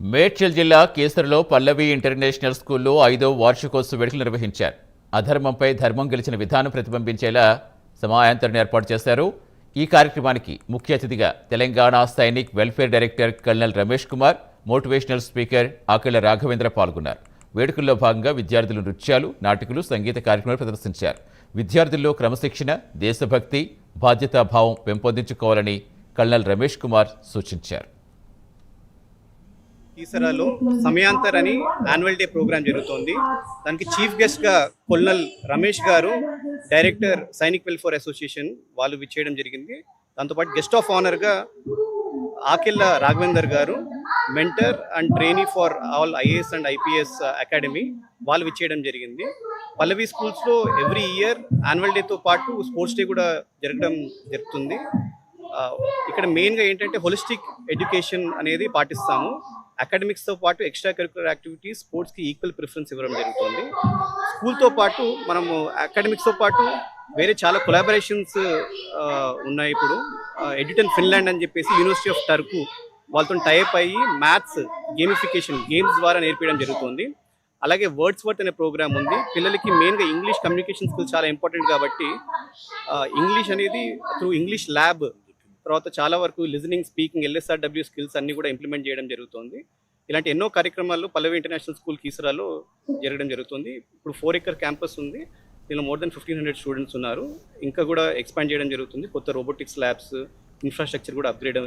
మేడ్చల్ జిల్లా కేసరలో పల్లవి ఇంటర్నేషనల్ స్కూల్లో 5వ వార్షికోత్సవ వేడుకలు నిర్వహించారు. అధర్మంపై ధర్మం గెలిచిన విధానం ప్రతిబింబించేలా సమాయాంతరణ ఏర్పాటు చేశారు. ఈ కార్యక్రమానికి ముఖ్య అతిథిగా Telangana Sainik welfare director colonel Ramesh Kumar, motivational speaker Akella Raghavendra పాల్గొన్నారు. వేడుకల్లో భాగంగా విద్యార్థులు నృత్యాలు, నాటికలు, సంగీత కార్యక్రమాలు ప్రదర్శించారు. విద్యార్థుల్లో క్రమశిక్షణ, దేశభక్తి, బాధ్యతాభావం పెంపొందించుకోవాలని కల్నల్ రమేష్ కుమార్ సూచించారు. కీసరాలో సమయాంతర్ అని యాన్యువల్ డే ప్రోగ్రామ్ జరుగుతోంది. దానికి చీఫ్ గెస్ట్గా కొల్నల్ రమేష్ గారు, డైరెక్టర్ సైనిక్ వెల్ఫేర్ అసోసియేషన్ వాళ్ళు విచ్చేయడం జరిగింది. దాంతోపాటు గెస్ట్ ఆఫ్ ఆనర్గా ఆకెళ్ల రాఘవేందర్ గారు, mentor and trainee for all IAS and IPS academy వాళ్ళు విచ్చేయడం జరిగింది. పల్లవి స్కూల్స్లో ఎవ్రీ ఇయర్ యాన్యువల్ డేతో పాటు స్పోర్ట్స్ డే కూడా జరుగుతుంది. ఇక్కడ మెయిన్గా ఏంటంటే హోలిస్టిక్ ఎడ్యుకేషన్ అనేది పాటిస్తాము. అకాడమిక్స్తో పాటు ఎక్స్ట్రా కరిక్యులర్ యాక్టివిటీస్, స్పోర్ట్స్కి ఈక్వల్ ప్రిఫరెన్స్ ఇవ్వడం జరుగుతుంది. స్కూల్తో పాటు మనము అకాడమిక్స్తో పాటు వేరే చాలా కొలాబరేషన్స్ ఉన్నాయి. ఇప్పుడు ఎడ్యుటెన్ ఫిన్లాండ్ అని చెప్పేసి యూనివర్సిటీ ఆఫ్ టర్కు వాళ్ళతో టైప్ అయ్యి మ్యాథ్స్ గేమిఫికేషన్ గేమ్స్ ద్వారా నేర్పించడం జరుగుతుంది. అలాగే వర్డ్స్ వర్త్ అనే ప్రోగ్రామ్ ఉంది. పిల్లలకి మెయిన్గా ఇంగ్లీష్ కమ్యూనికేషన్ స్కిల్స్ చాలా ఇంపార్టెంట్ కాబట్టి ఇంగ్లీష్ అనేది త్రూ ఇంగ్లీష్ ల్యాబ్, తర్వాత చాలా వరకు లిజనింగ్, స్పీకింగ్, LSRW స్కిల్స్ అన్ని కూడా ఇంప్లిమెంట్ చేయడం జరుగుతుంది. ఇలాంటి ఎన్నో కార్యక్రమాలు పల్లవి ఇంటర్నేషనల్ స్కూల్ కీసరాలో జరగడం జరుగుతుంది. ఇప్పుడు 4 ఎకర్ క్యాంపస్ ఉంది. దీనిలో మోర్ దెన్ 1500 స్టూడెంట్స్ ఉన్నారు. ఇంకా కూడా ఎక్స్పాండ్ చేయడం జరుగుతుంది. కొత్త రోబోటిక్స్ ల్యాబ్స్, ఇన్ఫ్రాస్ట్రక్చర్ కూడా అప్గ్రేడ్